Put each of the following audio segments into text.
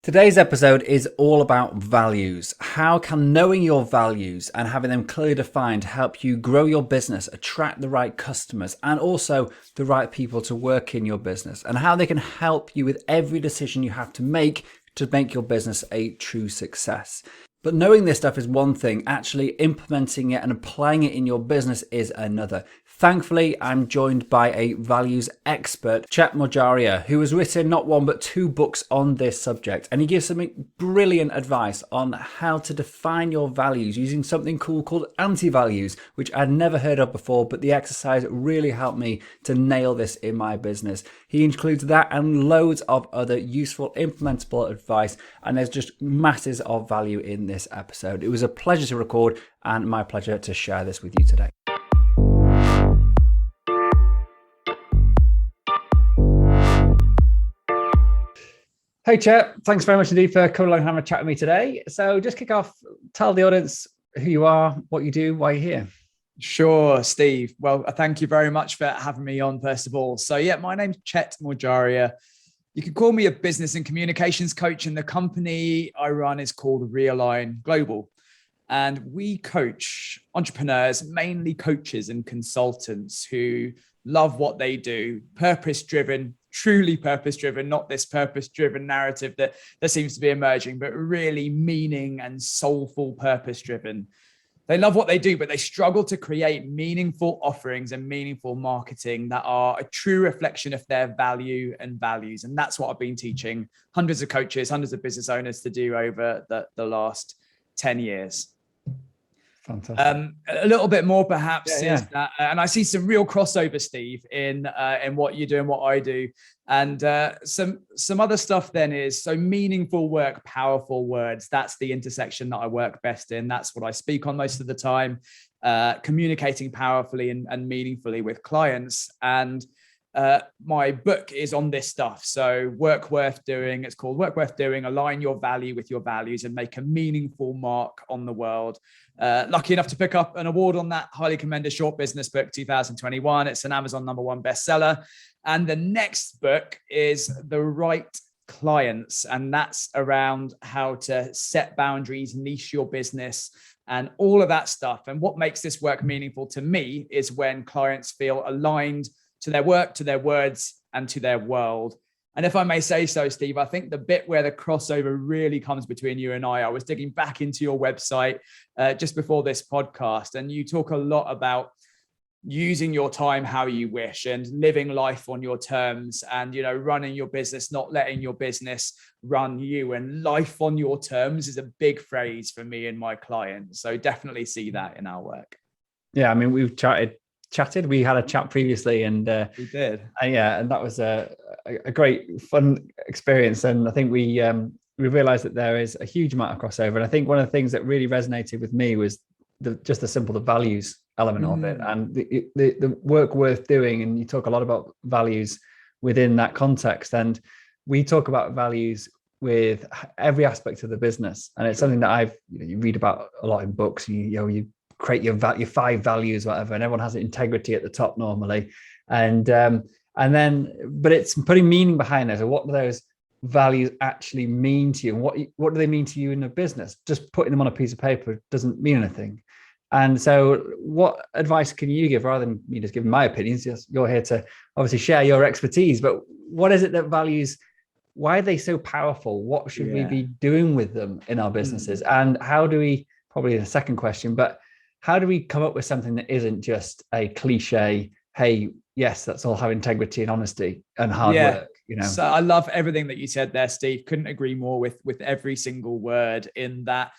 Today's episode is all about values. How can knowing your values and having them clearly defined help you grow your business, attract the right customers, and also the right people to work in your business, and how they can help you with every decision you have to make your business a true success. But knowing this stuff is one thing, actually implementing it and applying it in your business is another. Thankfully, I'm joined by a values expert, Chet Morjaria, who has written not one but two books on this subject. And he gives some brilliant advice on how to define your values using something cool called Antivalues, which I'd never heard of before, but the exercise really helped me to nail this in my business. He includes that and loads of other useful, implementable advice, and there's just masses of value in this episode. It was a pleasure to record and my pleasure to share this with you today. Hey Chet, thanks very much indeed for coming along and having a chat with me today. So just kick off, tell the audience who you are, what you do, why you're here. Sure, Steve. Well, thank you very much for having me on, first of all. So yeah, my name's Chet Morjaria. You can call me a business and communications coach, and the company I run is called Realign Global. And we coach entrepreneurs, mainly coaches and consultants who love what they do, purpose-driven, truly purpose-driven, not this purpose-driven narrative that seems to be emerging, but really meaning and soulful purpose-driven. They love what they do, but they struggle to create meaningful offerings and meaningful marketing that are a true reflection of their value and values. And that's what I've been teaching hundreds of coaches, hundreds of business owners to do over the last 10 years. Fantastic. A little bit more perhaps is that, and I see some real crossover, Steve, in what you do and what I do. And some other stuff then is, so meaningful work, powerful words. That's the intersection that I work best in. That's what I speak on most of the time, communicating powerfully and meaningfully with clients. And my book is on this stuff. So Work Worth Doing, it's called Work Worth Doing, align your value with your values and make a meaningful mark on the world. Lucky enough to pick up an award on that. Highly commend a short business book, 2021. It's an Amazon #1 bestseller. And the next book is The Right Clients. And that's around how to set boundaries, niche your business, and all of that stuff. And what makes this work meaningful to me is when clients feel aligned to their work, to their words, and to their world. And if I may say so, Steve, I think the bit where the crossover really comes between you and I was digging back into your website just before this podcast, and you talk a lot about using your time how you wish and living life on your terms and, you know, running your business, not letting your business run you. And life on your terms is a big phrase for me and my clients. So definitely see that in our work. Yeah, I mean, we've chatted. We had a chat previously, and we did. And that was a great, fun experience. And I think we realized that there is a huge amount of crossover. And I think one of the things that really resonated with me was the values element of it, and the work worth doing. And you talk a lot about values within that context, and we talk about values with every aspect of the business. And it's something that you read about a lot in books. You create your 5 values, whatever, and everyone has integrity at the top normally, and then but it's putting meaning behind those. So what do those values actually mean to you, and what do they mean to you in a business? Just putting them on a piece of paper doesn't mean anything. And so what advice can you give, rather than me just giving my opinions? You're here to obviously share your expertise, but what is it that values, why are they so powerful? What should we be doing with them in our businesses? And how do we, probably the second question, but how do we come up with something that isn't just a cliche, hey, yes, let's all have integrity and honesty and hard work, you know? So I love everything that you said there, Steve. Couldn't agree more with every single word in that.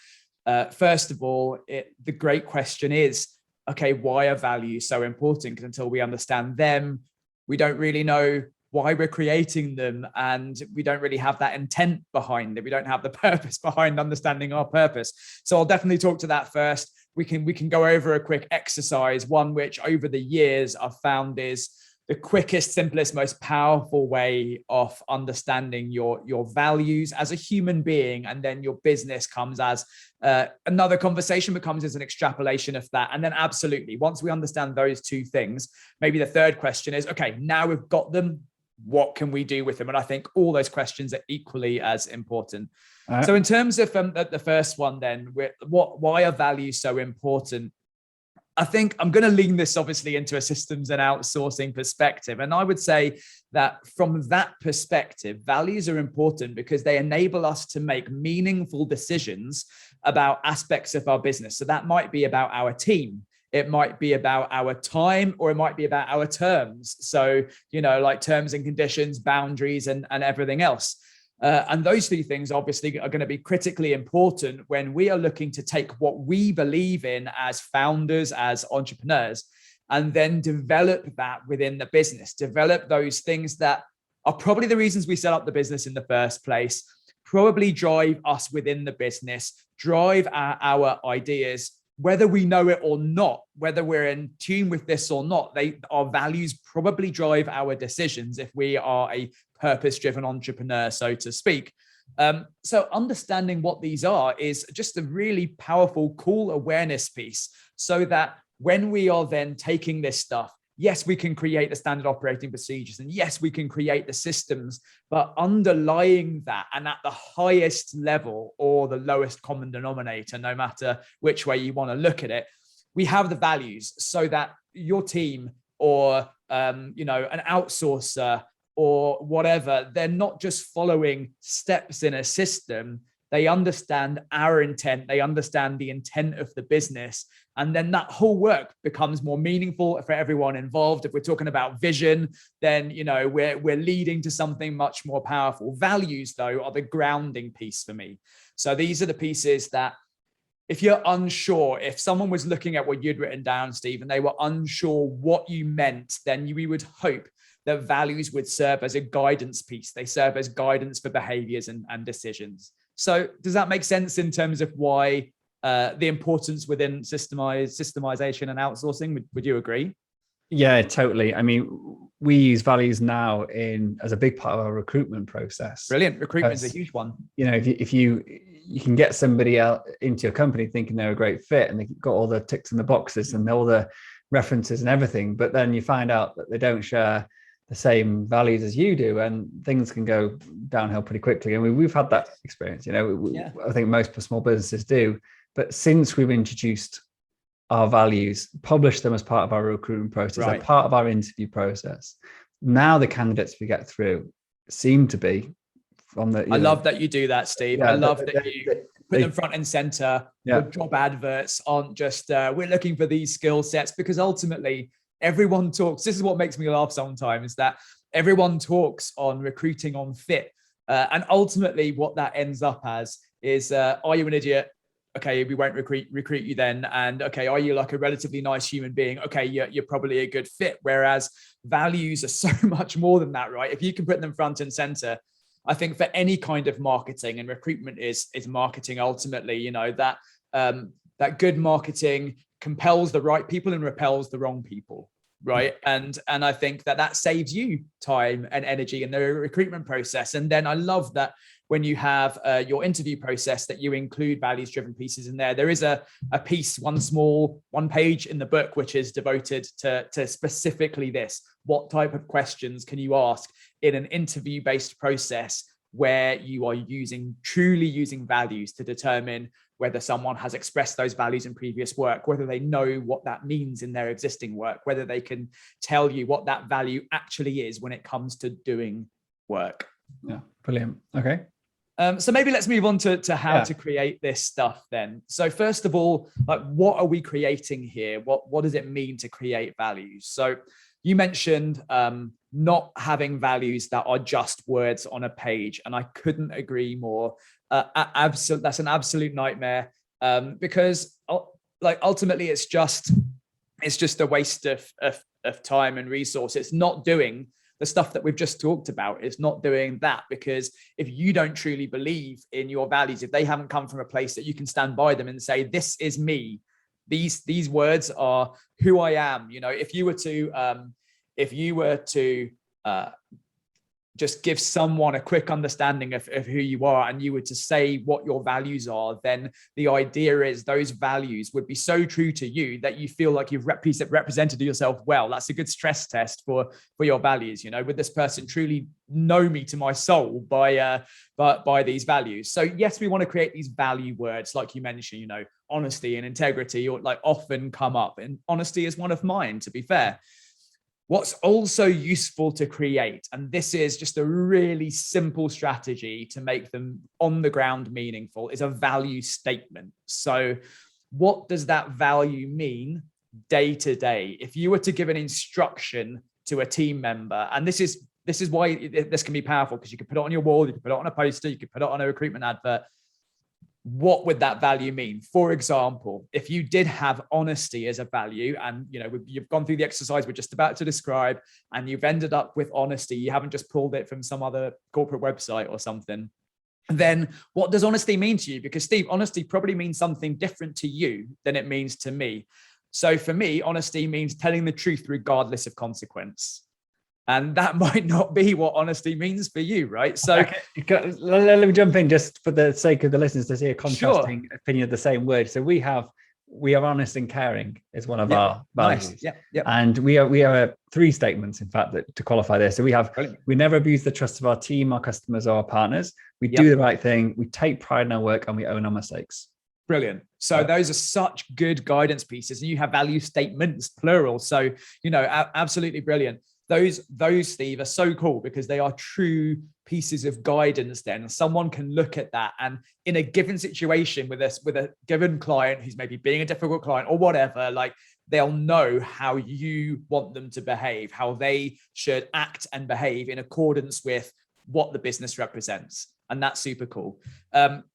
First of all, the great question is, okay, why are values so important? Because until we understand them, we don't really know why we're creating them, and we don't really have that intent behind it. We don't have the purpose behind understanding our purpose. So I'll definitely talk to that first. We can go over a quick exercise, one which over the years I've found is the quickest, simplest, most powerful way of understanding your values as a human being. And then your business comes as another conversation, becomes as an extrapolation of that. And then absolutely, once we understand those two things, maybe the third question is, okay, now we've got them, what can we do with them? And I think all those questions are equally as important. So in terms of the first one, then, why are values so important? I think I'm going to lean this obviously into a systems and outsourcing perspective. And I would say that from that perspective, values are important because they enable us to make meaningful decisions about aspects of our business. So that might be about our team. It might be about our time, or it might be about our terms. So, like terms and conditions, boundaries, and everything else. And those three things obviously are going to be critically important when we are looking to take what we believe in as founders, as entrepreneurs, and then develop that within the business, develop those things that are probably the reasons we set up the business in the first place, probably drive us within the business, drive our ideas, whether we know it or not, whether we're in tune with this or not. Our values probably drive our decisions if we are a purpose-driven entrepreneur, so to speak. So understanding what these are is just a really powerful, cool awareness piece, so that when we are then taking this stuff, yes, we can create the standard operating procedures, and yes, we can create the systems, but underlying that, and at the highest level or the lowest common denominator, no matter which way you want to look at it, we have the values, so that your team or an outsourcer or whatever, they're not just following steps in a system. They understand our intent. They understand the intent of the business. And then that whole work becomes more meaningful for everyone involved. If we're talking about vision, then, we're leading to something much more powerful. Values, though, are the grounding piece for me. So these are the pieces that, if you're unsure, if someone was looking at what you'd written down, Steve, and they were unsure what you meant, then we would hope that values would serve as a guidance piece. They serve as guidance for behaviors and decisions. So does that make sense in terms of why the importance within systemization and outsourcing? Would you agree? Yeah, totally. I mean, we use values now as a big part of our recruitment process. Brilliant. Recruitment is a huge one. If you can get somebody out into your company thinking they're a great fit and they've got all the ticks in the boxes and all the references and everything, but then you find out that they don't share the same values as you do, and things can go downhill pretty quickly. And we've had that experience. I think most small businesses do. But since we've introduced our values, published them as part of our recruitment process, right, part of our interview process, now the candidates we get through seem to be from the. I love that you do that, Steve. I love that you put them front and center. Your job adverts aren't just we're looking for these skill sets, because ultimately everyone talks. This is what makes me laugh sometimes, that everyone talks on recruiting on fit. And ultimately what that ends up as is, are you an idiot? Okay, we won't recruit you then. And okay, are you like a relatively nice human being? Okay, you're probably a good fit. Whereas values are so much more than that, right? If you can put them front and center, I think for any kind of marketing, and recruitment is marketing ultimately, that good marketing compels the right people and repels the wrong people, right? And I think that saves you time and energy in the recruitment process. And then I love that when you have your interview process, that you include values-driven pieces in there. There is a piece, one page in the book, which is devoted to specifically this. What type of questions can you ask in an interview-based process where you are truly using values to determine whether someone has expressed those values in previous work, whether they know what that means in their existing work, whether they can tell you what that value actually is when it comes to doing work. Yeah, brilliant. Okay. So maybe let's move on to how to create this stuff then. So first of all, like, what are we creating here? What does it mean to create values? So you mentioned not having values that are just words on a page, and I couldn't agree more. That's an absolute nightmare, because ultimately it's just a waste of time and resource. It's not doing the stuff that we've just talked about. It's not doing that, because if you don't truly believe in your values, if they haven't come from a place that you can stand by them and say, this is me, these words are who I am. If you were to just give someone a quick understanding of who you are, and you were to say what your values are, then the idea is those values would be so true to you that you feel like you've represented yourself well. That's a good stress test for your values. You know, would this person truly know me to my soul by these values? So yes, we want to create these value words, like you mentioned, you know, honesty and integrity, or like often come up, and honesty is one of mine, to be fair. What's also useful to create, and this is just a really simple strategy to make them on the ground meaningful, is a value statement. So what does that value mean day to day? If you were to give an instruction to a team member, and this is why this can be powerful, because you can put it on your wall, you can put it on a poster, you can put it on a recruitment advert. What would that value mean? For example, if you did have honesty as a value, and you know, you've gone through the exercise we're just about to describe, and you've ended up with honesty, you haven't just pulled it from some other corporate website or something, then what does honesty mean to you? Because Steve, honesty probably means something different to you than it means to me. So for me, honesty means telling the truth regardless of consequence. And that might not be what honesty means for you, right? So okay. Let me jump in just for the sake of the listeners to see a contrasting opinion of the same word. So we are honest and caring is one of our values. Nice. Yeah. And we are 3 statements, in fact, that to qualify this. So we never abuse the trust of our team, our customers, or our partners. We do the right thing. We take pride in our work, and we own our mistakes. Brilliant. So those are such good guidance pieces, and you have value statements, plural. So, you know, absolutely brilliant. Those, Steve, are so cool because they are true pieces of guidance. Then someone can look at that, and in a given situation with a given client who's maybe being a difficult client or whatever, like they'll know how you want them to behave, how they should act and behave in accordance with what the business represents. And that's super cool.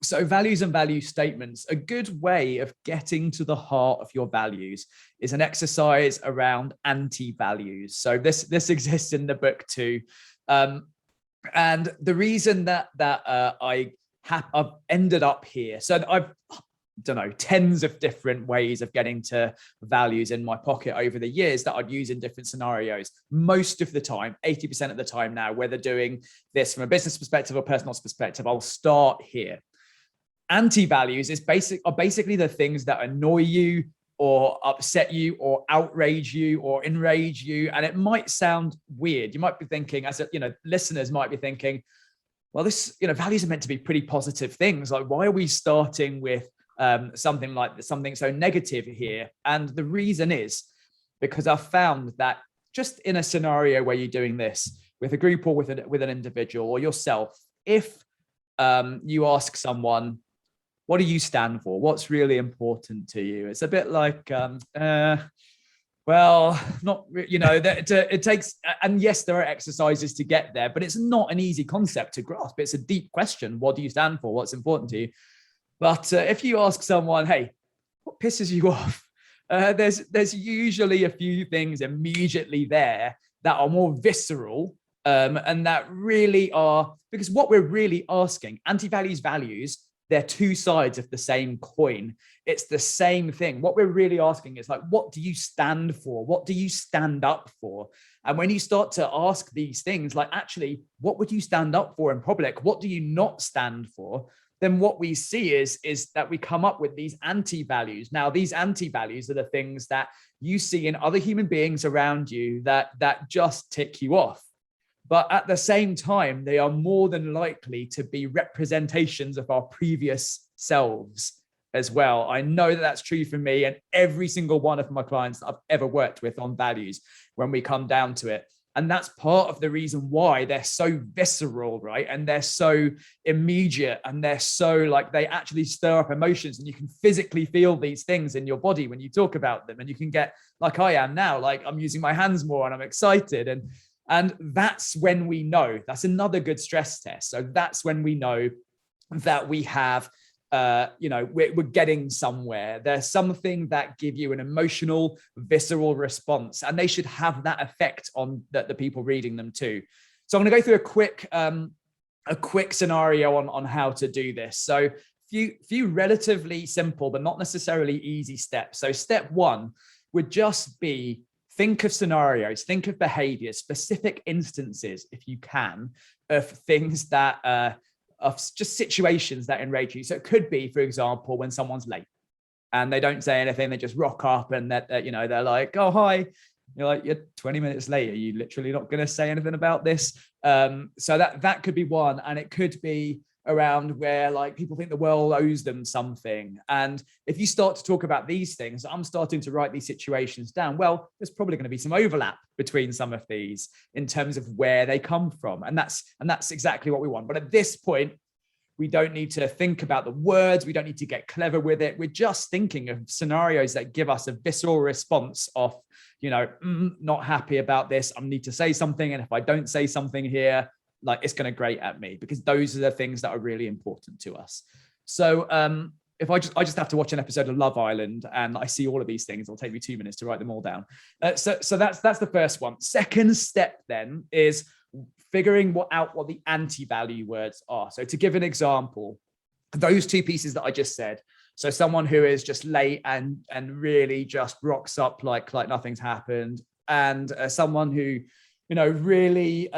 So values and value statements, a good way of getting to the heart of your values is an exercise around anti-values. So this exists in the book too. And the reason that I've ended up here, so I've tens of different ways of getting to values in my pocket over the years that I'd use in different scenarios. Most of the time, 80% of the time now, whether doing this from a business perspective or personal perspective, I'll start here. Anti-values are basically the things that annoy you or upset you or outrage you or enrage you. And it might sound weird. You might be thinking, listeners might be thinking, well, values are meant to be pretty positive things. Like, why are we starting with something so negative here? And the reason is because I've found that just in a scenario where you're doing this with a group or with an individual or yourself, if you ask someone, what do you stand for? What's really important to you? It's a bit like, well, not, it takes, and yes, there are exercises to get there, but it's not an easy concept to grasp. It's a deep question. What do you stand for? What's important to you? But if you ask someone, hey, what pisses you off? There's usually a few things immediately there that are more visceral, and that really are, because what we're really asking, anti-values, values, they're 2 sides of the same coin. It's the same thing. What we're really asking is like, what do you stand for? What do you stand up for? And when you start to ask these things, like, actually, what would you stand up for in public? What do you not stand for? Then what we see is that we come up with these anti-values. Now, these anti-values are the things that you see in other human beings around you that just tick you off. But at the same time, they are more than likely to be representations of our previous selves as well. I know that that's true for me and every single one of my clients that I've ever worked with on values when we come down to it. And that's part of the reason why they're so visceral, right? And they're so immediate, and they're so like, they actually stir up emotions, and you can physically feel these things in your body when you talk about them. And you can get, like I am now, like I'm using my hands more and I'm excited. And that's when we know, that's another good stress test. So that's when we know that we have, we're getting somewhere. There's something that give you an emotional, visceral response, and they should have that effect on the people reading them too. So I'm going to go through a quick scenario on how to do this. So few relatively simple, but not necessarily easy steps. So step 1 would just be think of scenarios, think of behaviors, specific instances, if you can, of things that of just situations that enrage you. So it could be, for example, when someone's late and they don't say anything, they just rock up and that, you know, they're like, oh, hi. You're like, you're 20 minutes late. Are you literally not going to say anything about this? So that could be one. And it could be around where like people think the world owes them something. And if you start to talk about these things, I'm starting to write these situations down. Well, there's probably going to be some overlap between some of these in terms of where they come from. And that's exactly what we want. But at this point, we don't need to think about the words. We don't need to get clever with it. We're just thinking of scenarios that give us a visceral response of, you know, not happy about this. I need to say something. And if I don't say something here, like it's going to grate at me, because those are the things that are really important to us. So if I just have to watch an episode of Love Island and I see all of these things, it'll take me 2 minutes to write them all down. So that's the first one. Second step then is figuring out what the anti-value words are. So to give an example, those two pieces that I just said. So someone who is just late and really just rocks up like nothing's happened, and someone who, you know, really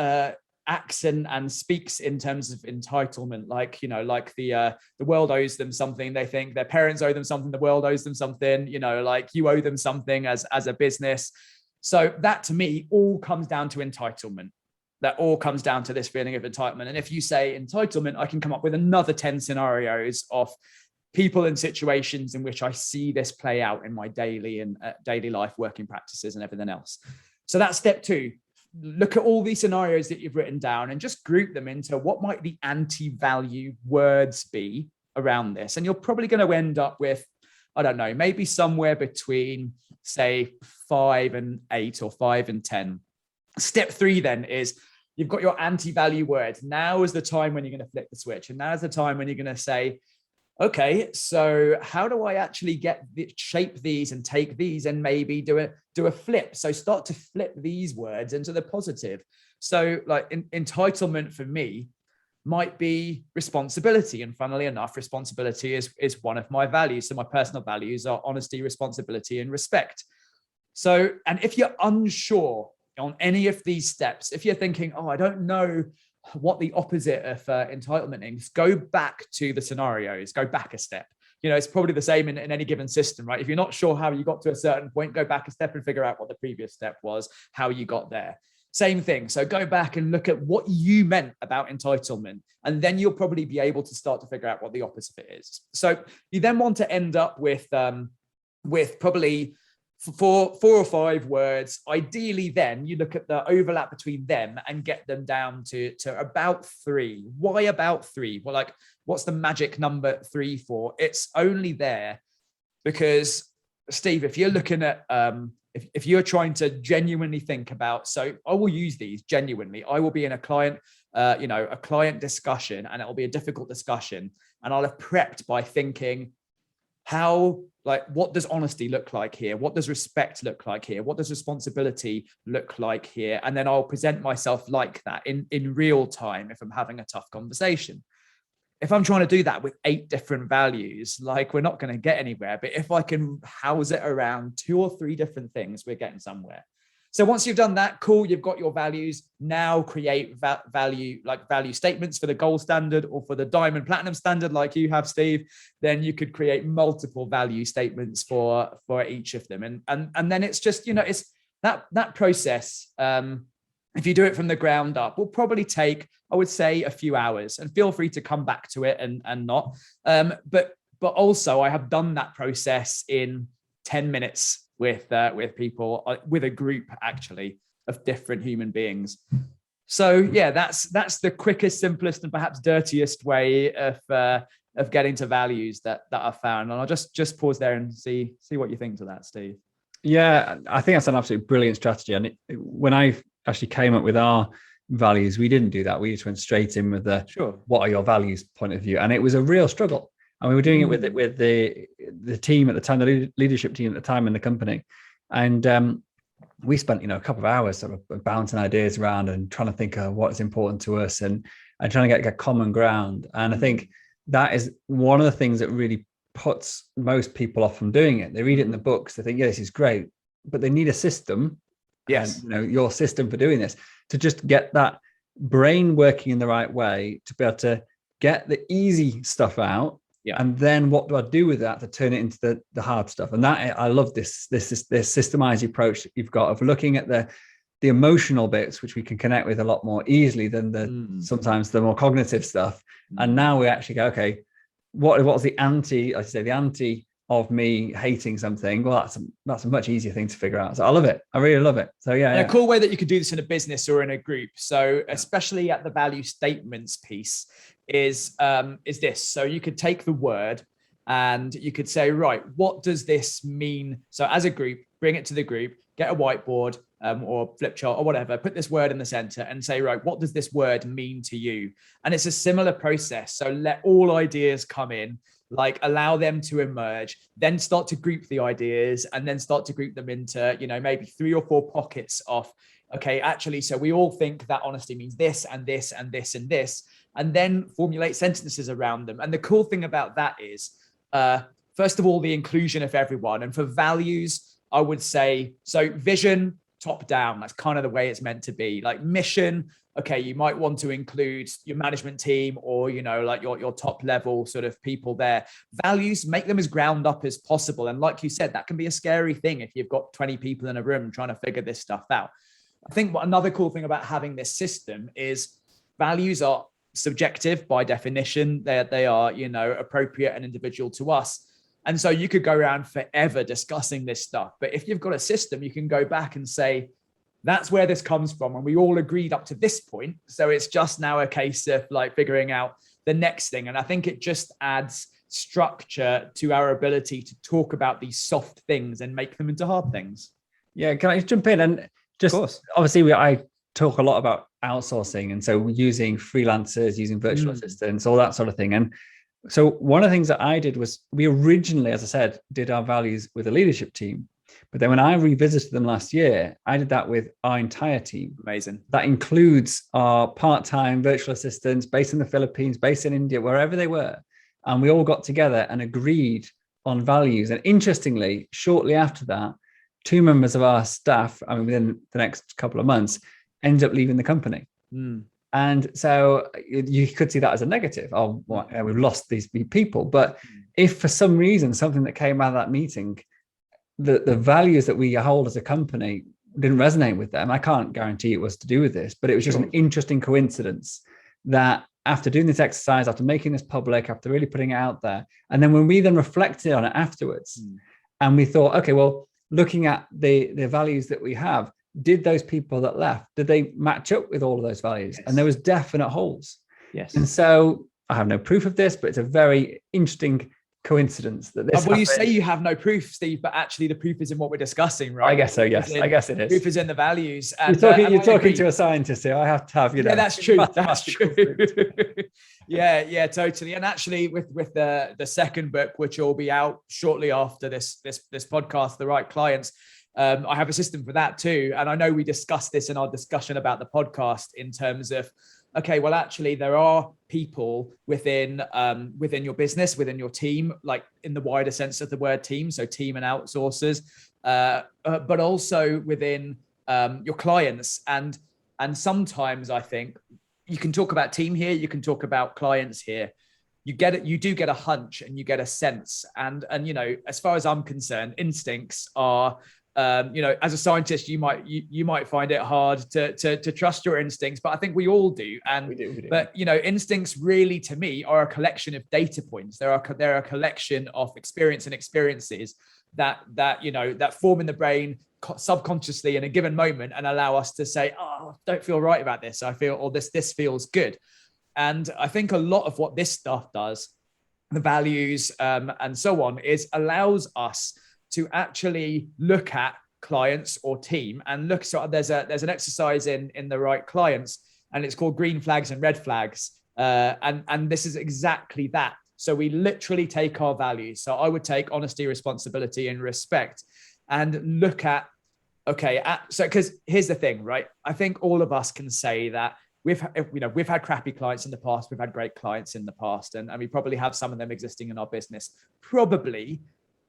acts and speaks in terms of entitlement, like, you know, like the world owes them something. They think their parents owe them something. The world owes them something. You know, like you owe them something as a business. So that to me all comes down to entitlement. That all comes down to this feeling of entitlement. And if you say entitlement, I can come up with another 10 scenarios of people and situations in which I see this play out in my daily life, working practices and everything else. So that's step two. Look at all these scenarios that you've written down and just group them into what might the anti-value words be around this. And you're probably going to end up with, I don't know, maybe somewhere between, say, 5 and 8 or 5 and 10. Step three then is you've got your anti-value word. Now is the time when you're going to flip the switch. And now is the time when you're going to say, okay, so how do I actually shape these and take these and maybe do a flip? So start to flip these words into the positive. So like entitlement for me might be responsibility. And funnily enough, responsibility is one of my values. So my personal values are honesty, responsibility, and respect. So, and if you're unsure on any of these steps, if you're thinking, oh, I don't know what the opposite of entitlement is, go back to the scenarios, go back a step. You know, it's probably the same in any given system, right? If you're not sure how you got to a certain point, go back a step and figure out what the previous step was, how you got there. Same thing. So go back and look at what you meant about entitlement, and then you'll probably be able to start to figure out what the opposite is. So you then want to end up with probably 4 or 5 words. Ideally, then you look at the overlap between them and get them down to about 3. Why about 3? Well, like, what's the magic number 3 for? It's only there because, Steve, if you're looking at, if you're trying to genuinely think about, so I will use these genuinely. I will be in a client, a client discussion, and it will be a difficult discussion. And I'll have prepped by thinking, what does honesty look like here? What does respect look like here? What does responsibility look like here? And then I'll present myself like that in real time if I'm having a tough conversation. If I'm trying to do that with 8 different values, like, we're not going to get anywhere. But if I can house it around 2 or 3 different things, we're getting somewhere. So once you've done that, cool, you've got your values. Now create value statements for the gold standard or for the diamond platinum standard, like you have, Steve. Then you could create multiple value statements for each of them. And then it's just, it's that process. If you do it from the ground up, will probably take, I would say, a few hours, and feel free to come back to it and not. But also I have done that process in 10 minutes with people, with a group actually of different human beings. So yeah, that's the quickest, simplest, and perhaps dirtiest way of getting to values that I've found. And I'll just pause there and see what you think to that, Steve. Yeah, I think that's an absolutely brilliant strategy. And when I actually came up with our values, we didn't do that. We just went straight in with the what are your values point of view, and it was a real struggle. And we were doing it with the team at the time, the leadership team at the time in the company. And we spent, a couple of hours sort of bouncing ideas around and trying to think of what is important to us and trying to get common ground. And I think that is one of the things that really puts most people off from doing it. They read it in the books, they think, yeah, this is great, but they need a system Yes. Your system for doing this, to just get that brain working in the right way, to be able to get the easy stuff out. Yeah. And then what do I do with that to turn it into the hard stuff? And that, I love this systemized approach that you've got of looking at the emotional bits, which we can connect with a lot more easily than sometimes the more cognitive stuff. And now we actually go, okay, what's the anti of me hating something? Well, that's a much easier thing to figure out. So I love it. I really love it. So yeah. A cool way that you could do this in a business or in a group. So especially at the value statements piece is this. So you could take the word and you could say, right, what does this mean? So as a group, bring it to the group, get a whiteboard or flip chart or whatever, put this word in the center and say, right, what does this word mean to you? And it's a similar process. So let all ideas come in, like allow them to emerge, then start to group the ideas and then start to group them into, maybe 3 or 4 pockets of, okay, actually, so we all think that honesty means this and this and this and this, and then formulate sentences around them. And the cool thing about that is, first of all, the inclusion of everyone. And for values, I would say, so vision, top down, that's kind of the way it's meant to be. Like mission, okay, you might want to include your management team or, like your top level sort of people there. Values, make them as ground up as possible. And like you said, that can be a scary thing if you've got 20 people in a room trying to figure this stuff out. I think another cool thing about having this system is values are subjective by definition. They are, appropriate and individual to us. And so you could go around forever discussing this stuff. But if you've got a system, you can go back and say, that's where this comes from. And we all agreed up to this point. So it's just now a case of like figuring out the next thing. And I think it just adds structure to our ability to talk about these soft things and make them into hard things. Yeah. Can I jump in? And just obviously I talk a lot about outsourcing. And so using freelancers, using virtual assistants, all that sort of thing. And so one of the things that I did was we originally, as I said, did our values with a leadership team. But then when I revisited them last year, I did that with our entire team. Amazing. That includes our part-time virtual assistants based in the Philippines, based in India, wherever they were. And we all got together and agreed on values. And interestingly, shortly after that, 2 members of our staff, within the next couple of months, ended up leaving the company. And so you could see that as a negative. Oh, we've lost these people. But if for some reason, something that came out of that meeting, the values that we hold as a company didn't resonate with them, I can't guarantee it was to do with this, but it was just an interesting coincidence that after doing this exercise, after making this public, after really putting it out there, and then when we then reflected on it afterwards, and we thought, okay, well, looking at the values that we have, did those people that left, did they match up with all of those values? Yes. And there was definite holes. Yes. And so I have no proof of this, but it's a very interesting coincidence that this you say you have no proof, Steve, but actually the proof is in what we're discussing, right? I guess so, yes. I guess it is. Proof is in the values. And, you're talking to a scientist here. I have to have, Yeah, that's true. That's true. Yeah, totally. And actually with the second book, which will be out shortly after this podcast, The Right Clients, I have a system for that too. And I know we discussed this in our discussion about the podcast in terms of, okay, well, actually there are people within your business, within your team, like in the wider sense of the word team. So team and outsourcers, but also within your clients. And sometimes I think you can talk about team here, you can talk about clients here. You do get a hunch and you get a sense. And as far as I'm concerned, instincts are, as a scientist, you might find it hard to trust your instincts, but I think we all do. And we do. But instincts really, to me, are a collection of data points. They're a collection of experience and experiences that form in the brain subconsciously in a given moment and allow us to say, oh, I don't feel right about this. I feel, or this feels good. And I think a lot of what this stuff does, the values and so on, is allows us to actually look at clients or team and look. So there's an exercise in The Right Clients, and it's called green flags and red flags. And this is exactly that. So we literally take our values. So I would take honesty, responsibility, and respect, and look at, because here's the thing, right? I think all of us can say that we've had crappy clients in the past. We've had great clients in the past, and we probably have some of them existing in our business. Probably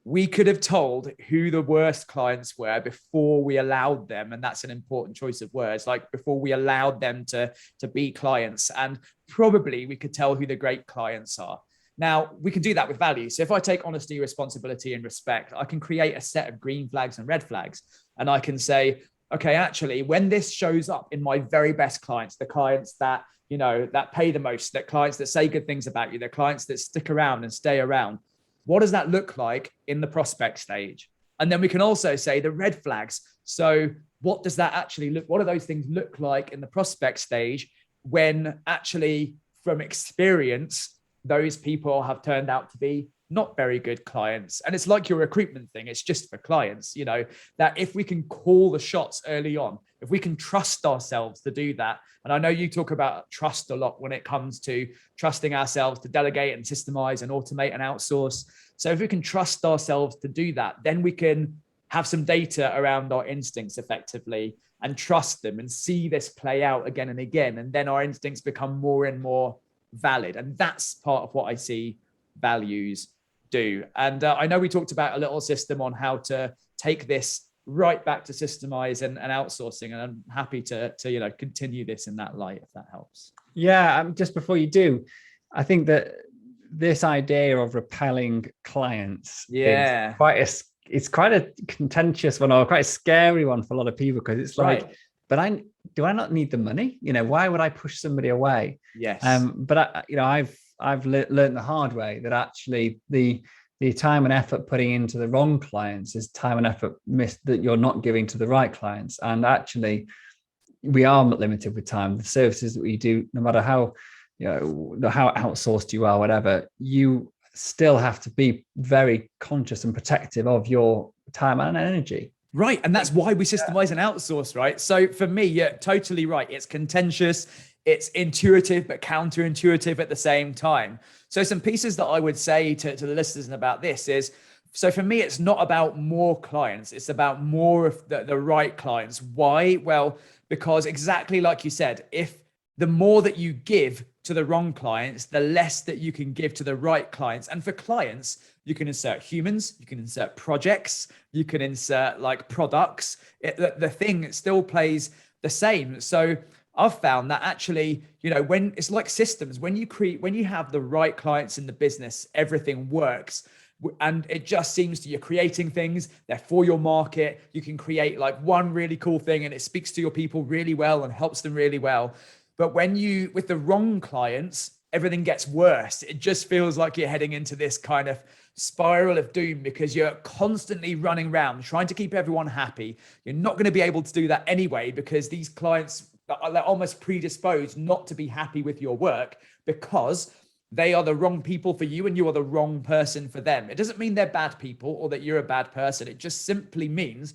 we could have told who the worst clients were before we allowed them. And that's an important choice of words, like before we allowed them to be clients. And probably we could tell who the great clients are. Now, we can do that with values. So if I take honesty, responsibility, and respect, I can create a set of green flags and red flags. And I can say, okay, actually, when this shows up in my very best clients, the clients that, you know, that pay the most, the clients that say good things about you, the clients that stick around and stay around, what does that look like in the prospect stage? And then we can also say the red flags. So what does that actually look? What do those things look like in the prospect stage when actually from experience, those people have turned out to be not very good clients? And it's like your recruitment thing. It's just for clients, you know, that if we can call the shots early on, if we can trust ourselves to do that. And I know you talk about trust a lot when it comes to trusting ourselves to delegate and systemize and automate and outsource. So if we can trust ourselves to do that, then we can have some data around our instincts effectively and trust them and see this play out again and again. And then our instincts become more and more valid. And that's part of what I see values do. And I know we talked about a little system on how to take this right back to systemize and outsourcing. And I'm happy to you know, continue this in that light, if that helps. Yeah, just before you do, I think that this idea of repelling clients is quite a contentious one, or quite a scary one for a lot of people, because it's like, but do I not need the money? You know, why would I push somebody away? Yes. But I've learned the hard way that actually the time and effort putting into the wrong clients is time and effort that you're not giving to the right clients. And actually, we are limited with time. The services that we do, no matter how, you know, how outsourced you are, whatever, you still have to be very conscious and protective of your time and energy. Right. And that's why we systemize and outsource, right? So for me, you're totally right. It's contentious, it's intuitive, but counterintuitive at the same time. So some pieces that I would say to the listeners about this is, so for me, it's not about more clients. It's about more of the right clients. Why? Well, because exactly like you said, if the more that you give to the wrong clients, the less that you can give to the right clients. And for clients, you can insert humans, you can insert projects, you can insert like products. The thing still plays the same. So I've found that actually, you know, when it's like systems, when you have the right clients in the business, everything works. And it just seems to, you're creating things, they're for your market. You can create like one really cool thing and it speaks to your people really well and helps them really well. But when you, with the wrong clients, everything gets worse. It just feels like you're heading into this kind of spiral of doom because you're constantly running around trying to keep everyone happy. You're not going to be able to do that anyway, because these clients are almost predisposed not to be happy with your work because they are the wrong people for you and you are the wrong person for them. It doesn't mean they're bad people or that you're a bad person. It just simply means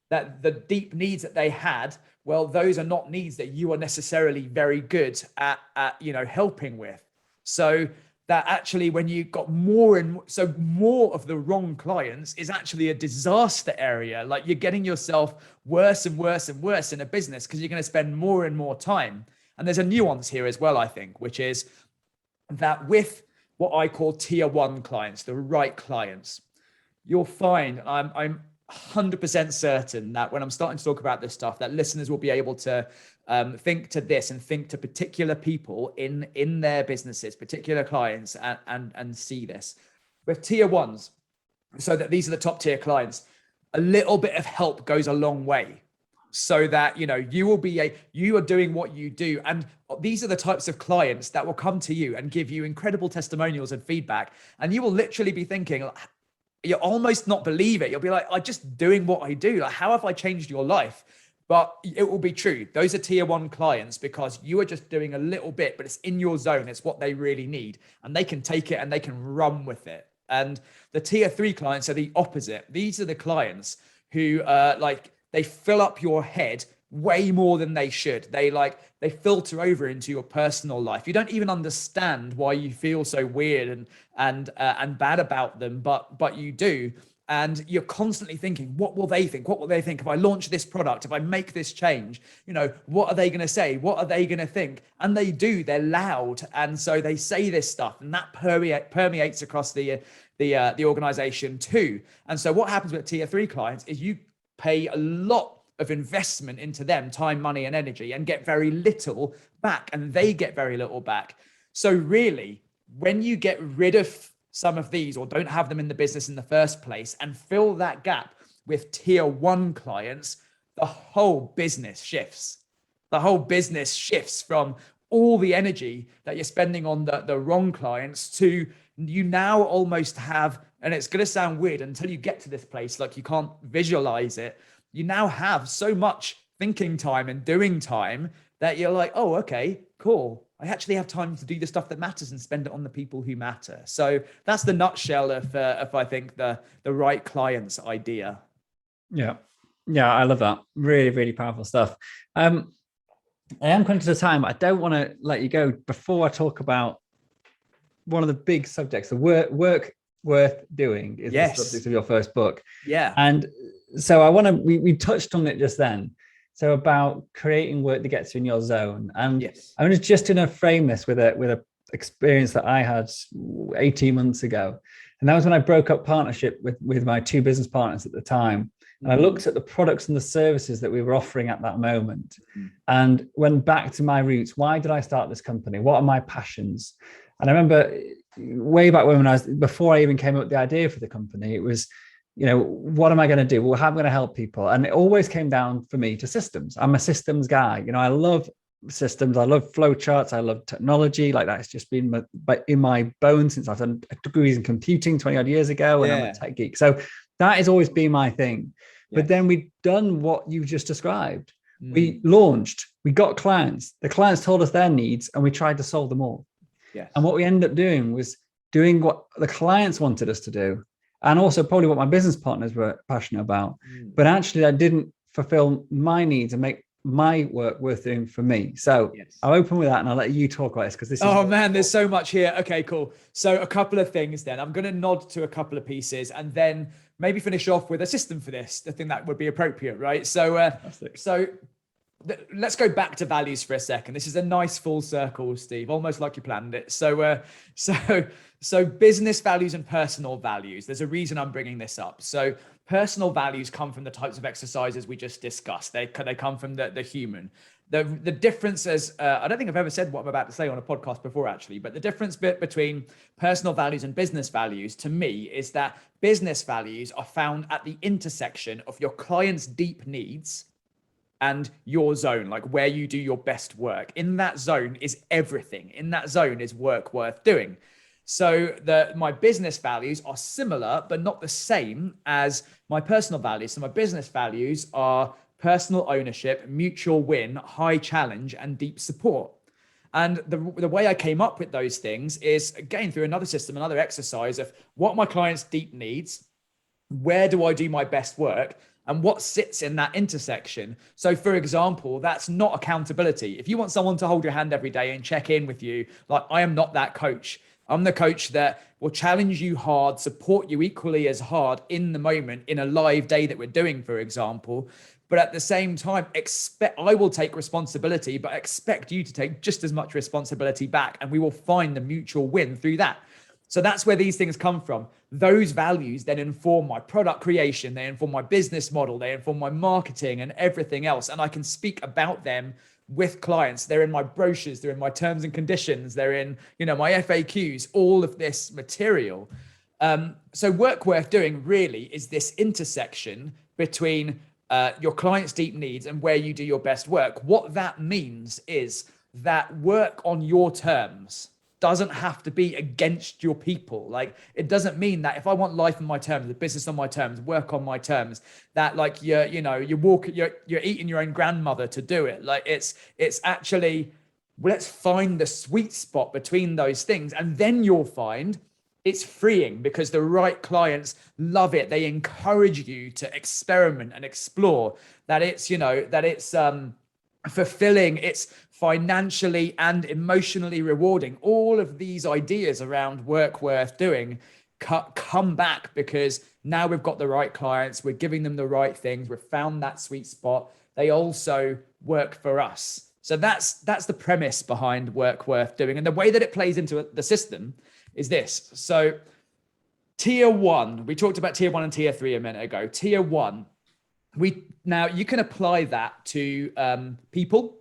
that the deep needs that they had, well, those are not needs that you are necessarily very good at you know, helping with. So that actually, when you got more of the wrong clients is actually a disaster area. Like you're getting yourself worse and worse and worse in a business because you're going to spend more and more time. And there's a nuance here as well, I think, which is that with what I call tier one clients, the right clients, you'll find I'm 100% certain that when I'm starting to talk about this stuff, that listeners will be able to think to this and think to particular people in their businesses, particular clients, and see this. With tier ones, so that these are the top tier clients, a little bit of help goes a long way. So that, you know, you are doing what you do. And these are the types of clients that will come to you and give you incredible testimonials and feedback. And you will literally be thinking, you'll almost not believe it. You'll be like, I'm just doing what I do. Like, how have I changed your life? But it will be true. Those are tier one clients because you are just doing a little bit, but it's in your zone. It's what they really need. And they can take it and they can run with it. And the tier three clients are the opposite. These are the clients who they fill up your head way more than they should. They filter over into your personal life. You don't even understand why you feel so weird and bad about them, but you do. And you're constantly thinking, what will they think? What will they think if I launch this product, if I make this change? What are they going to say? What are they going to think? And they do, they're loud. And so they say this stuff, and that permeates across the organization too. And so what happens with tier 3 clients is you pay a lot of investment into them, time, money, and energy, and get very little back, and they get very little back. So really, when you get rid of some of these, or don't have them in the business in the first place, and fill that gap with tier 1 clients, the whole business shifts. The whole business shifts from all the energy that you're spending on the wrong clients to you now almost have, and it's going to sound weird until you get to this place, like you can't visualize it. You now have so much thinking time and doing time that you're like, oh, okay, cool. I actually have time to do the stuff that matters and spend it on the people who matter. So that's the nutshell of I think the right client's idea. Yeah, I love that. Really, really powerful stuff. I am conscious of time. I don't want to let you go before I talk about one of the big subjects. The work worth doing is the subject of your first book. Yeah, and so I want to. We touched on it just then. So about creating work that gets you in your zone. And I'm just going to frame this with a experience that I had 18 months ago. And that was when I broke up partnership with my 2 business partners at the time. And I looked at the products and the services that we were offering at that moment and went back to my roots. Why did I start this company? What are my passions? And I remember way back when before I even came up with the idea for the company, it was, what am I going to do? Well, how am I going to help people? And it always came down for me to systems. I'm a systems guy. I love systems. I love flowcharts. I love technology. Like that's just been in my bones since I've done degrees in computing 20 odd years ago, and I'm a tech geek. So that has always been my thing. But then we've done what you just described. We launched, we got clients. The clients told us their needs, and we tried to solve them all. And what we ended up doing was doing what the clients wanted us to do, and also probably what my business partners were passionate about. But actually, that didn't fulfill my needs and make my work worth doing for me. So I'll open with that, and I'll let you talk about this because this is... Oh man, there's so much here. Okay, cool. So a couple of things then. I'm going to nod to a couple of pieces and then maybe finish off with a system for this. I think that would be appropriate, right? So, let's go back to values for a second. This is a nice full circle, Steve, almost like you planned it. So business values and personal values. There's a reason I'm bringing this up. So personal values come from the types of exercises we just discussed. They come from the human. The difference is, I don't think I've ever said what I'm about to say on a podcast before, actually, but the difference between personal values and business values to me is that business values are found at the intersection of your client's deep needs and your zone, like where you do your best work. In that zone is everything. In that zone is work worth doing. So my business values are similar, but not the same as my personal values. So my business values are personal ownership, mutual win, high challenge, and deep support. And the way I came up with those things is, again, through another system, another exercise of what my client's deep needs, where do I do my best work, and what sits in that intersection. So for example, that's not accountability. If you want someone to hold your hand every day and check in with you, like I am not that coach. I'm the coach that will challenge you hard, support you equally as hard in the moment in a live day that we're doing, for example. But at the same time, I will take responsibility, but expect you to take just as much responsibility back. And we will find the mutual win through that. So that's where these things come from. Those values then inform my product creation. They inform my business model. They inform my marketing and everything else. And I can speak about them with clients. They're in my brochures. They're in my terms and conditions. They're in, my FAQs, all of this material. So work worth doing really is this intersection between your client's deep needs and where you do your best work. What that means is that work on your terms doesn't have to be against your people. Like, it doesn't mean that if I want life on my terms, the business on my terms, work on my terms, that like you're eating your own grandmother to do it. Like it's actually, let's find the sweet spot between those things. And then you'll find it's freeing because the right clients love it. They encourage you to experiment and explore, that it's fulfilling, it's financially and emotionally rewarding. All of these ideas around work worth doing come back, because now we've got the right clients, we're giving them the right things, we've found that sweet spot. They also work for us. So that's the premise behind work worth doing. And the way that it plays into the system is this. So tier one, we talked about tier one and tier three a minute ago. Tier one, now you can apply that to people,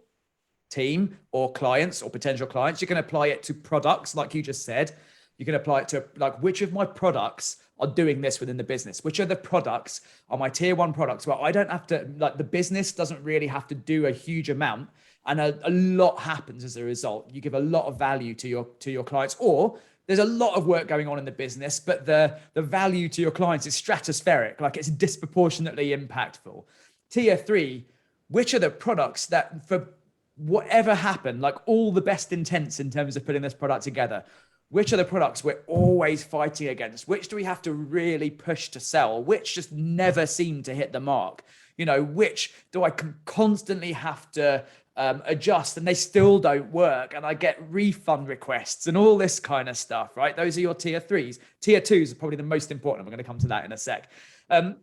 team, or clients or potential clients. You can apply it to products, like you just said. You can apply it to like, which of my products are doing this within the business? Which of the products are my tier one products where I don't have to, like, the business doesn't really have to do a huge amount, and a lot happens as a result. You give a lot of value to your clients, or there's a lot of work going on in the business, but the value to your clients is stratospheric, like it's disproportionately impactful. Tier three, which are the products that, for whatever happened, like all the best intents in terms of putting this product together, which are the products we're always fighting against? Which do we have to really push to sell? Which just never seem to hit the mark? You know, which do I constantly have to adjust and they still don't work, and I get refund requests and all this kind of stuff, right? Those are your tier threes. Tier twos are probably the most important. We're going to come to that in a sec.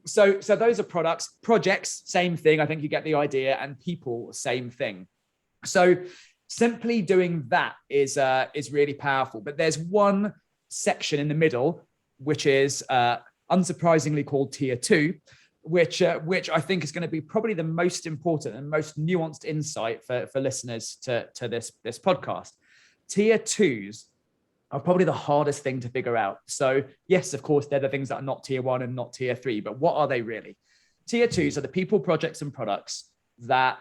So those are products. Projects, same thing. I think you get the idea. And people, same thing. So simply doing that is really powerful. But there's one section in the middle, which is unsurprisingly called tier two, which I think is going to be probably the most important and most nuanced insight for listeners to this podcast. Tier twos are probably the hardest thing to figure out. So yes, of course, they're the things that are not tier one and not tier three, but what are they really? Tier twos are the people, projects, and products that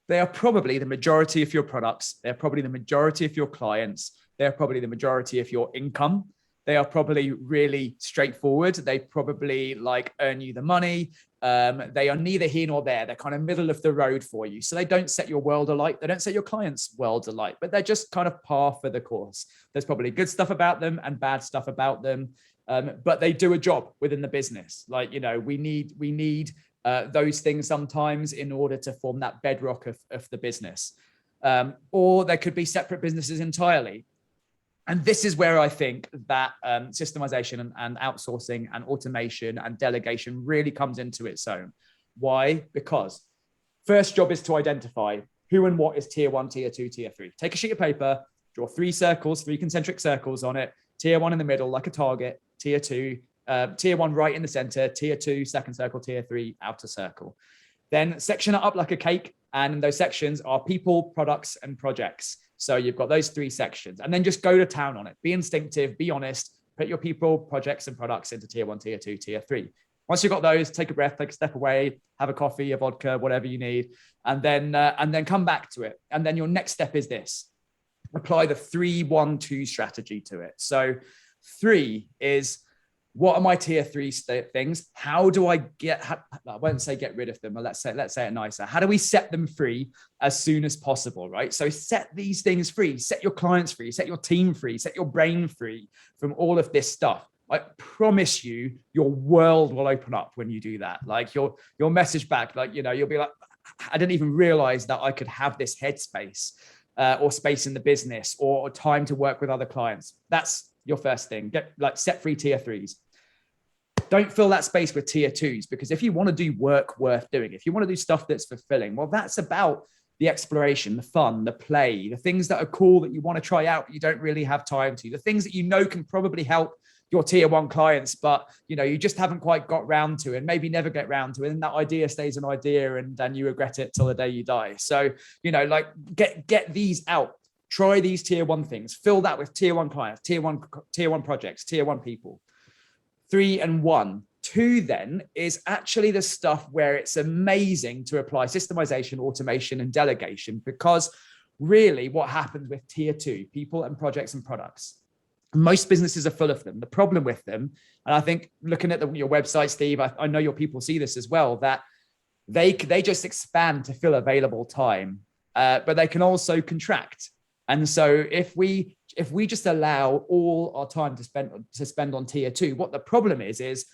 they are probably the majority of your products. They're probably the majority of your clients. They're probably the majority of your income. They are probably really straightforward. They probably like earn you the money. They are neither here nor there. They're kind of middle of the road for you. So they don't set your world alight. They don't set your clients' worlds alight, but they're just kind of par for the course. There's probably good stuff about them and bad stuff about them, but they do a job within the business. Like, you know, we need those things sometimes in order to form that bedrock of the business. Or there could be separate businesses entirely. And this is where I think that systemization and outsourcing and automation and delegation really comes into its own. Why? Because first job is to identify who and what is tier one, tier two, tier three. Take a sheet of paper, draw three concentric circles on it. Tier one in the middle, like a target. Tier two, tier one right in the center. Tier two, second circle. Tier three, outer circle. Then section it up like a cake. And in those sections are people, products, and projects. So you've got those three sections, and then just go to town on it. Be instinctive, be honest, put your people, projects, and products into tier one, tier two, tier three. Once you've got those, take a breath, take a step away, have a coffee, a vodka, whatever you need, and then come back to it. And then your next step is this: apply the 3-1-2 strategy to it. So 3 is, what are my tier three things? How do I I won't say get rid of them, but let's say it nicer. How do we set them free as soon as possible, right? So set these things free, set your clients free, set your team free, set your brain free from all of this stuff. I promise you, your world will open up when you do that. Like your message back, like, you know, you'll be like, I didn't even realize that I could have this headspace or space in the business or time to work with other clients. That's your first thing. Set free tier threes. Don't fill that space with tier twos, because if you want to do work worth doing, if you want to do stuff that's fulfilling, well, that's about the exploration, the fun, the play, the things that are cool that you want to try out, but you don't really have time to, the things that you know can probably help your tier one clients, but you know, you just haven't quite got round to, and maybe never get round to it. And that idea stays an idea, and then you regret it till the day you die. So, you know, like get these out, try these tier one things, fill that with tier one clients, tier one projects, tier one people. 3 and 1. 2 then is actually the stuff where it's amazing to apply systemization, automation, and delegation, because really what happens with tier 2, people and projects and products, most businesses are full of them. The problem with them, and I think looking at your website, Steve, I know your people see this as well, that they just expand to fill available time, but they can also contract. And so if we just allow all our time to spend on tier 2, what the problem is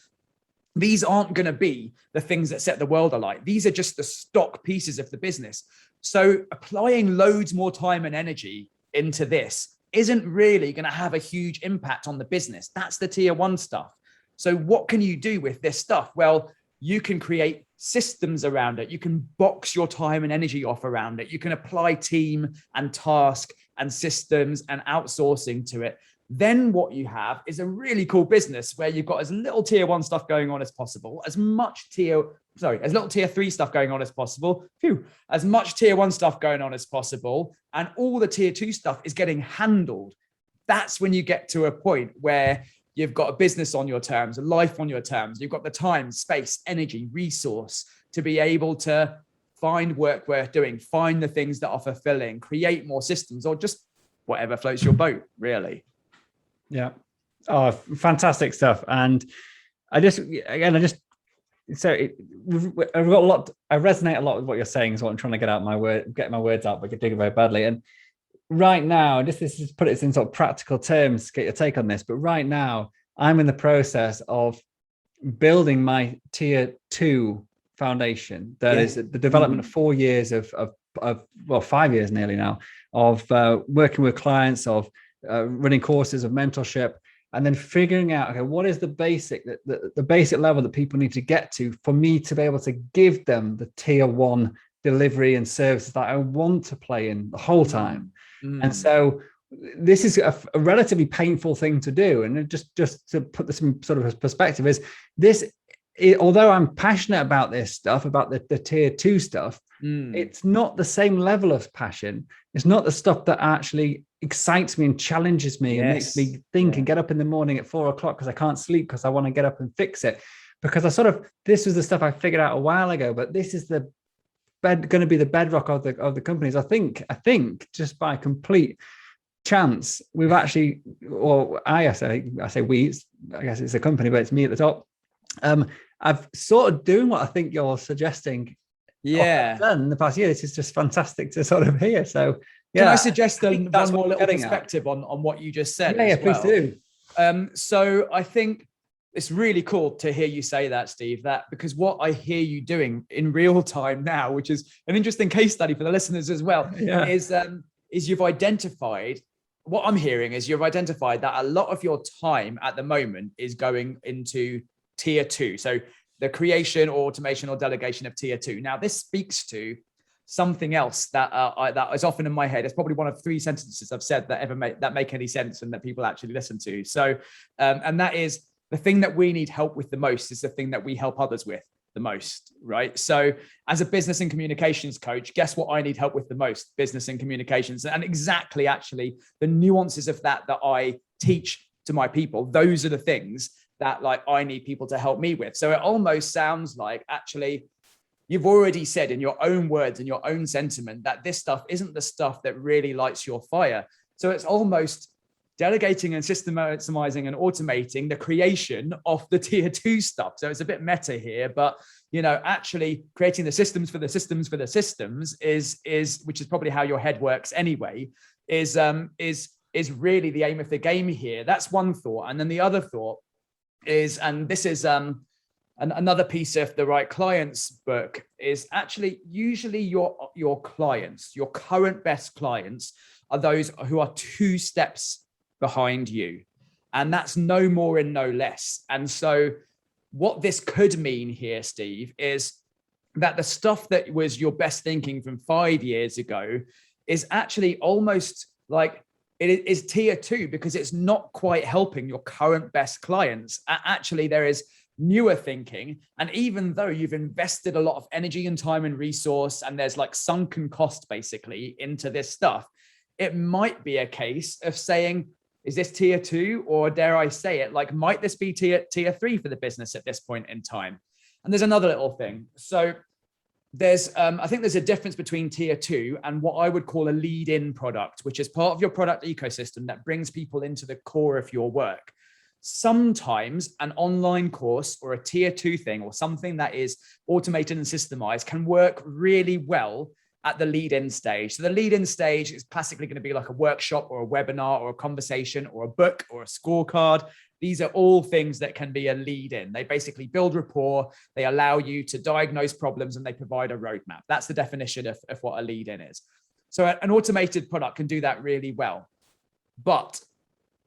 these aren't going to be the things that set the world alight. These are just the stock pieces of the business. So applying loads more time and energy into this isn't really going to have a huge impact on the business. That's the tier one stuff. So what can you do with this stuff? Well, you can create systems around it. You can box your time and energy off around it. You can apply team and task and systems and outsourcing to it. Then what you have is a really cool business where you've got as little tier one stuff going on as possible, as little tier three stuff going on as possible, as much tier one stuff going on as possible, and all the tier two stuff is getting handled. That's when you get to a point where you've got a business on your terms, a life on your terms. You've got the time, space, energy, resource to be able to find work worth doing, find the things that are fulfilling, create more systems, or just whatever floats your boat, really. Yeah. Oh, fantastic stuff. And I resonate a lot with what you're saying, is what I'm trying to get my words out, but I could do it very badly. And right now, this is put it in sort of practical terms, get your take on this, but right now I'm in the process of building my tier 2 foundation. That is the development of 4 years of 5 years nearly now of working with clients, of running courses of mentorship, and then figuring out, okay, what is the basic level that people need to get to for me to be able to give them the tier 1 delivery and services that I want to play in the whole time. And so this is a relatively painful thing to do. And just to put this in sort of perspective, although I'm passionate about this stuff, about the tier 2 stuff, it's not the same level of passion. It's not the stuff that actually excites me and challenges me and makes me think and get up in the morning at 4 o'clock because I can't sleep because I want to get up and fix it. Because this was the stuff I figured out a while ago, but this is going to be the bedrock of the companies. I think just by complete chance, we've actually, or I say we, I guess it's a company, but it's me at the top. I've sort of doing what I think you're suggesting. Done in the past year. This is just fantastic to sort of hear. So can I suggest one more little perspective on what you just said? Yeah, please do. So I think it's really cool to hear you say that, Steve, because what I hear you doing in real time now, which is an interesting case study for the listeners as well, is you've identified, what I'm hearing is you've identified that a lot of your time at the moment is going into tier 2. So the creation or automation or delegation of tier 2. Now, this speaks to something else that is often in my head. It's probably one of 3 sentences I've said that make any sense and that people actually listen to. So, and that is, the thing that we need help with the most is the thing that we help others with the most, right? So as a business and communications coach, guess what I need help with the most? Business and communications. And exactly actually the nuances of that I teach to my people. Those are the things that I need people to help me with. So it almost sounds like actually you've already said in your own words and your own sentiment that this stuff isn't the stuff that really lights your fire. So it's almost delegating and systemizing and automating the creation of the tier 2 stuff. So it's a bit meta here, but actually creating the systems for the systems for the systems is which is probably how your head works anyway, is really the aim of the game here. That's one thought. And then the other thought is, and this is another piece of the Right Clients book, is actually usually your clients, your current best clients, are those who are 2 steps behind you. And that's no more and no less. And so what this could mean here, Steve, is that the stuff that was your best thinking from 5 years ago is actually almost like it is tier 2 because it's not quite helping your current best clients. Actually, there is newer thinking. And even though you've invested a lot of energy and time and resource, and there's sunken cost basically into this stuff, it might be a case of saying, is this tier 2, or dare I say it, might this be tier 3 for the business at this point in time? And there's another little thing. So I think there's a difference between tier 2 and what I would call a lead-in product, which is part of your product ecosystem that brings people into the core of your work. Sometimes an online course or a tier 2 thing or something that is automated and systemized can work really well at the lead-in stage. So the lead-in stage is classically going to be like a workshop or a webinar or a conversation or a book or a scorecard. These are all things that can be a lead-in. They basically build rapport, they allow you to diagnose problems, and they provide a roadmap. That's the definition of what a lead-in is. So an automated product can do that really well. But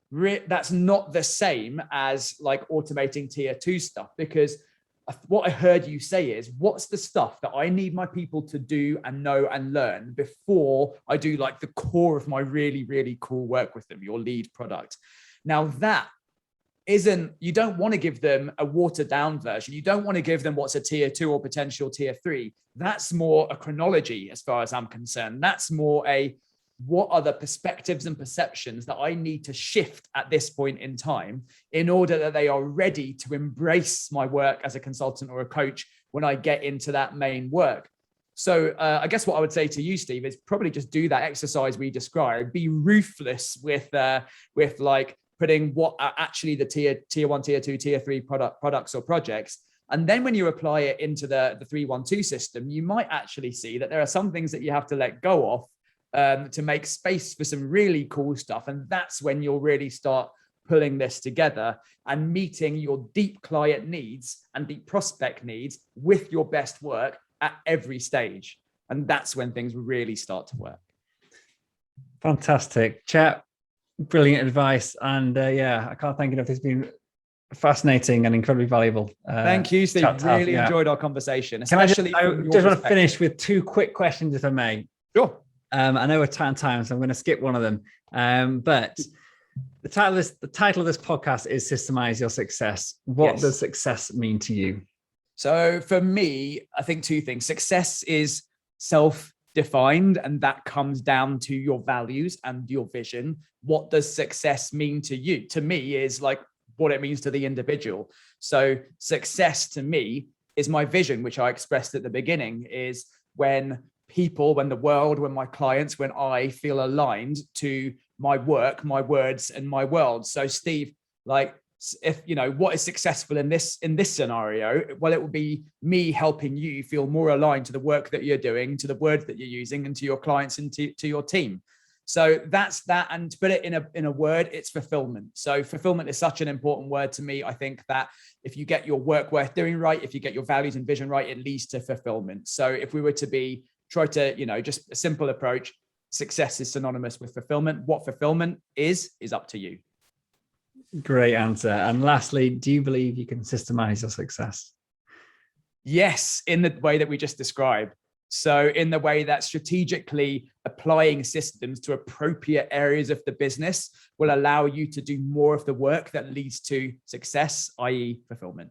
that's not the same as like automating tier 2 stuff, because what I heard you say is, what's the stuff that I need my people to do and know and learn before I do like the core of my really, really cool work with them, your lead product. Now that isn't, you don't want to give them a watered down version. You don't want to give them what's a tier 2 or potential tier 3. That's more a chronology as far as I'm concerned. That's more a, what are the perspectives and perceptions that I need to shift at this point in time in order that they are ready to embrace my work as a consultant or a coach when I get into that main work. So I guess what I would say to you, Steve, is probably just do that exercise we described. Be ruthless with like putting what are actually the tier 1, tier 2, tier 3 products or projects. And then when you apply it into the 3-1-2 system, you might actually see that there are some things that you have to let go of to make space for some really cool stuff. And that's when you'll really start pulling this together and meeting your deep client needs and deep prospect needs with your best work at every stage. And that's when things really start to work. Fantastic. Chet, brilliant advice. And I can't thank you enough. It's been fascinating and incredibly valuable. Thank you, Steve. Really enjoyed our conversation. Especially I just want to finish with 2 quick questions, if I may. Sure. I know we're tight on time, so I'm going to skip one of them. But the title of this podcast is Systemize Your Success. What does success mean to you? So for me, I think 2 things. Success is self-defined, and that comes down to your values and your vision. What does success mean to you? To me, is like what it means to the individual. So success to me is my vision, which I expressed at the beginning, is when people, when the world, when my clients, when I feel aligned to my work, my words, and my world. So Steve, like, if you know what is successful in this scenario, well, it will be me helping you feel more aligned to the work that you're doing, to the words that you're using, and to your clients and to your team. So that's that. And to put it in a word, it's fulfillment. So fulfillment is such an important word to me. I think that if you get your work worth doing right, if you get your values and vision right, it leads to fulfillment. So if we were to try to, just a simple approach, success is synonymous with fulfillment. What fulfillment is up to you. Great answer. And lastly, do you believe you can systemize your success? Yes, in the way that we just described. So in the way that strategically applying systems to appropriate areas of the business will allow you to do more of the work that leads to success, i.e. fulfillment.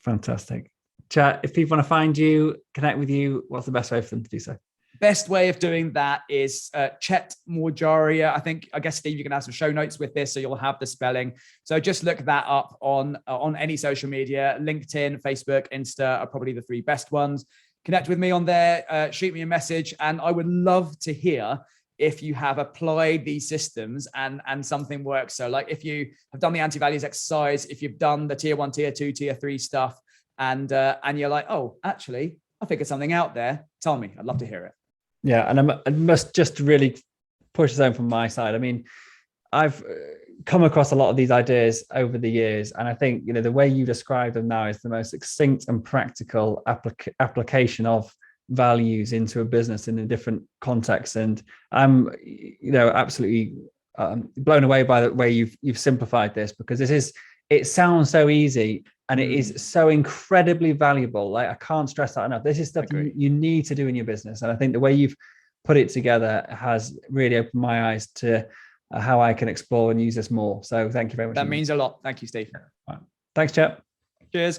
Fantastic. Chet, if people want to find you, connect with you, what's the best way for them to do so? Best way of doing that is Chet Morjaria. I guess, Steve, you can have some show notes with this, so you'll have the spelling. So just look that up on any social media. LinkedIn, Facebook, Insta are probably the 3 best ones. Connect with me on there, shoot me a message, and I would love to hear if you have applied these systems and something works. So like if you have done the Antivalues exercise, if you've done the tier 1, tier 2, tier 3 stuff, and you're like, oh, actually, I figured something out there. Tell me, I'd love to hear it. Yeah, and I must just really push this home from my side. I mean, I've come across a lot of these ideas over the years, and I think the way you describe them now is the most succinct and practical application of values into a business in a different context. And I'm absolutely blown away by the way you've simplified this, because it sounds so easy and it is so incredibly valuable. Like, I can't stress that enough. This is stuff you need to do in your business. And I think the way you've put it together has really opened my eyes to how I can explore and use this more. So thank you very much. That means a lot. Thank you, Steve. Right. Thanks, Chet. Cheers.